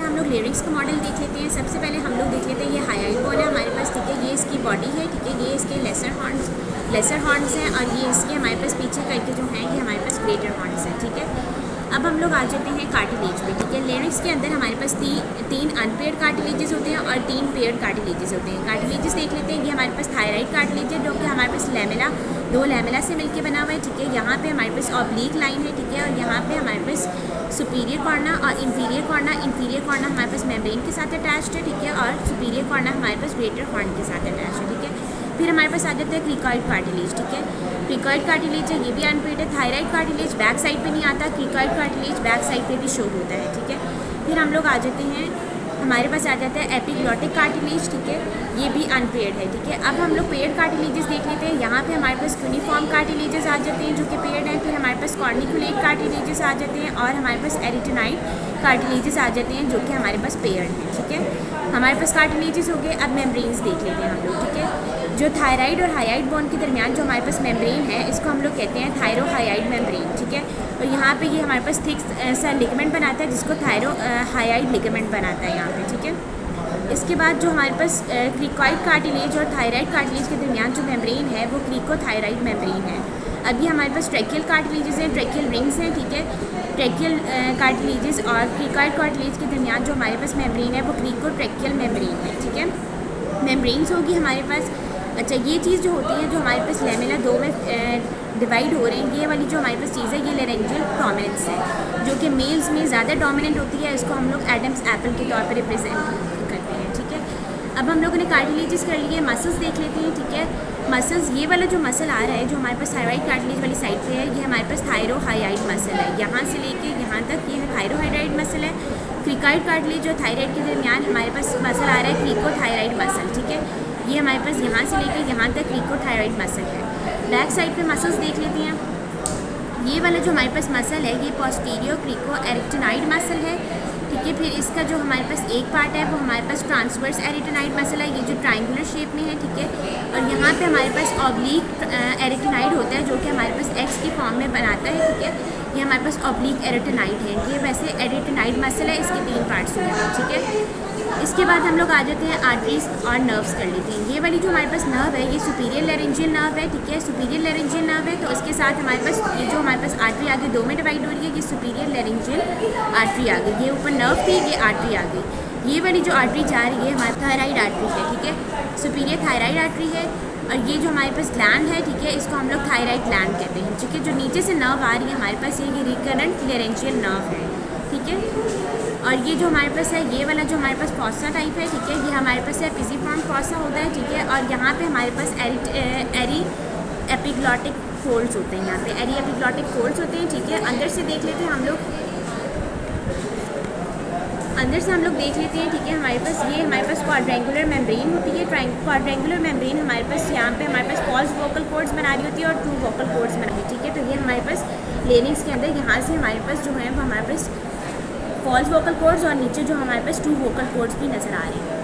हम लोग लिरिक्स का मॉडल देख लेते हैं। सबसे पहले हम लोग देख लेते हैं ये हाईलाइट बॉल है हमारे पास, ठीक है। ये इसकी बॉडी है, ठीक है। ये इसके लेसर हॉर्न्स हैं और ये इसके हमारे पास पीछे करके जो हैं ये हमारे पास ग्रेटर हॉर्न्स हैं, ठीक है। अब हम लोग आ जाते हैं कार्टिलेज पे, ठीक है। लिरिक्स के अंदर हमारे पास तीन अनपेयर्ड कार्टिलेजेस होते हैं और 3 पेयर्ड कार्टिलेजेस होते हैं। कार्टिलेजेस देख लेते हैं। ये हमारे पास थायराइड कार्टिलेज है जो कि हमारे पास लैमेला 2 लैमेला से मिलके बना हुआ है, ठीक है। यहाँ पे हमारे पास ऑब्लिक लाइन है, ठीक है। और यहाँ पे हमारे पास सुपीरियर कॉर्ना और इंफीरियर कॉर्ना हमारे पास मेम्ब्रेन के साथ अटैच्ड है, ठीक है। और सुपीरियर कॉर्ना हमारे पास ग्रेटर हॉर्न के साथ अटैच्ड है, ठीक है। फिर हमारे पास आ जाता है क्रिकॉइड कार्टिलेज, ठीक है। क्रिकॉइड कार्टिलेज है, ये भी अनपेयर्ड है। थायराइड कार्टिलेज बैक साइड पे नहीं आता, क्रिकॉइड कार्टिलेज बैक साइड पे भी शो होता है, ठीक है। फिर हम लोग आ जाते हैं, हमारे पास आ जाता है एपिग्लॉटिक कार्टिलेज, ठीक है। ये भी अनपेयर्ड है, ठीक है। अब हम लोग पेयर्ड कार्टिलेजेस देख लेते हैं। यहाँ पे हमारे पास यूनिफॉर्म कार्टिलेजेस आ जाते हैं जो कि पेयर्ड हैं। फिर हमारे पास कॉर्निकुलेट कार्टिलेजेस आ जाते हैं और हमारे पास एरिटेनाइड कार्टिलेजेस आ जाते हैं जो कि हमारे पास पेयर्ड हैं, ठीक है। हमारे पास कार्टिलेजेस हो गए। अब मेम्ब्रेन्स देख लेते हैं हम लोग, ठीक है। जो थायराइड और हाइयाइड बोन के दरमियान जो हमारे पास मेम्ब्रेन है इसको हम लोग कहते हैं थायरो हाइयाइड मेम्ब्रेन, ठीक है। और यहाँ पे ये हमारे पास थिक सा लिगामेंट बनाता है जिसको थायरो हाइयाइड लिगामेंट बनाता है यहाँ पे, ठीक है। इसके बाद जो हमारे पास क्रिकॉइड कार्टिलेज और थायराइड कार्टिलेज के दरमियान जो मेम्ब्रेन है वो क्रिकोथायराइड मेम्ब्रेन है। अभी हमारे पास ट्रैकियल कार्टिलेजेस हैं, ट्रैकियल रिंग्स हैं, ठीक है। ट्रैकियल कार्टिलेजेस और क्रिकॉइड कार्टिलेज के दरमियान जो हमारे पास मेम्ब्रेन है वो क्रिकोट्रैकियल मेम्ब्रेन है, ठीक है। मेम्ब्रेन्स होगी हमारे पास। अच्छा, ये चीज़ जो होती है जो हमारे पास लैमेला 2 में डिवाइड हो रहे हैं, ये वाली जो हमारे पास चीज़ है ये लेरेंजियल प्रोमिनेंस है जो कि मेल्स में ज़्यादा डोमिनेंट होती है। इसको हम लोग एडम्स एप्पल के तौर पर रिप्रेजेंट करते हैं, ठीक है। अब हम लोगों ने कार्टिलेजेस कर लिए, मसल्स देख लेते हैं, ठीक है। मसल्स, ये वाला जो मसल आ रहा है जो हमारे पास थायराइड कार्टिलेज वाली साइड पे है ये हमारे पास थायरोहाइड मसल है। यहाँ से लेके यहाँ तक ये है थायरोहाइड मसल है। क्रिकॉइड कार्टिलेज और थायराइड के दरमियान हमारे पास मसल आ रहा है क्रिकोथायराइड मसल, ठीक है। ये हमारे पास यहाँ से लेकर यहाँ तक क्रिकोथायराइड मसल है। बैक साइड पे मसल्स देख लेते हैं। ये वाला जो हमारे पास मसल है ये पोस्टीरियर क्रिको एरिटेनाइड मसल है, ठीक है। फिर इसका जो हमारे पास एक पार्ट है वो हमारे पास ट्रांसवर्स एरिटेनाइड मसल है, ये जो ट्रायंगुलर शेप में है, ठीक है। और यहाँ पे हमारे पास ऑब्लिक एरिटेनाइड होता है जो कि हमारे पास एक्स की फॉर्म में बनाता है, ठीक है। ये हमारे पास ऑब्लिक एरिटेनाइड है। ये वैसे एरिटेनाइड मसल है, इसके 3 पार्ट्स हुए हैं, ठीक है। इसके बाद हम लोग आ जाते हैं आर्टरीज और नर्व्स कर लेते हैं। ये वाली जो हमारे पास नर्व है ये सुपीरियर लेरेंजियल नर्व है, ठीक है। सुपीरियर लेरेंजियल नर्व है तो उसके साथ हमारे पास ये जो हमारे पास आर्टरी आगे 2 में डिवाइड हो रही है, ये सुपीरियर लेरेंजियल आर्टरी आ गई। ये ऊपर नर्व थी, ये आर्टरी आ गई। ये वाली जो आर्टरी जा रही है हमारी थायराइड आर्टरी है, ठीक है। सुपीरियर थायराइड आर्टरी है। और ये जो हमारे पास ग्लैंड है, ठीक है, इसको हम लोग थायराइड ग्लैंड कहते हैं, ठीक है। जो नीचे से नर्व आ रही है हमारे पास ये रिकरेंट लेरेंजियल नर्व है, ठीक है। और ये जो हमारे पास है ये वाला जो हमारे पास फॉसा टाइप है, ठीक है, ये हमारे पास है पिजिफॉर्म फॉसा होता है, ठीक है। और यहाँ पे हमारे पास एरी एपिग्लॉटिक फोल्ड्स होते हैं, यहाँ पे एरी एपिग्लॉटिक फोल्ड्स होते हैं, ठीक है। अंदर से देख लेते हैं हम लोग, अंदर से हम लोग देख लेते हैं, ठीक है। हमारे पास ये हमारे पास क्वाड्रेंगुलर मेम्ब्रेन होती है। क्वाड्रेंगुलर मेम्ब्रेन हमारे पास यहाँ पे हमारे पास फॉल्स वोकल कॉर्ड्स बना रही होती है और 2 वोकल कॉर्ड्स बना रही है, ठीक है। तो ये हमारे पास लेनिंग्स के अंदर यहाँ से हमारे पास जो है वो हमारे पास फॉल्स वोकल कॉर्ड्स और नीचे जो हमारे पास 2 वोकल कॉर्ड्स भी नज़र आ रहे हैं।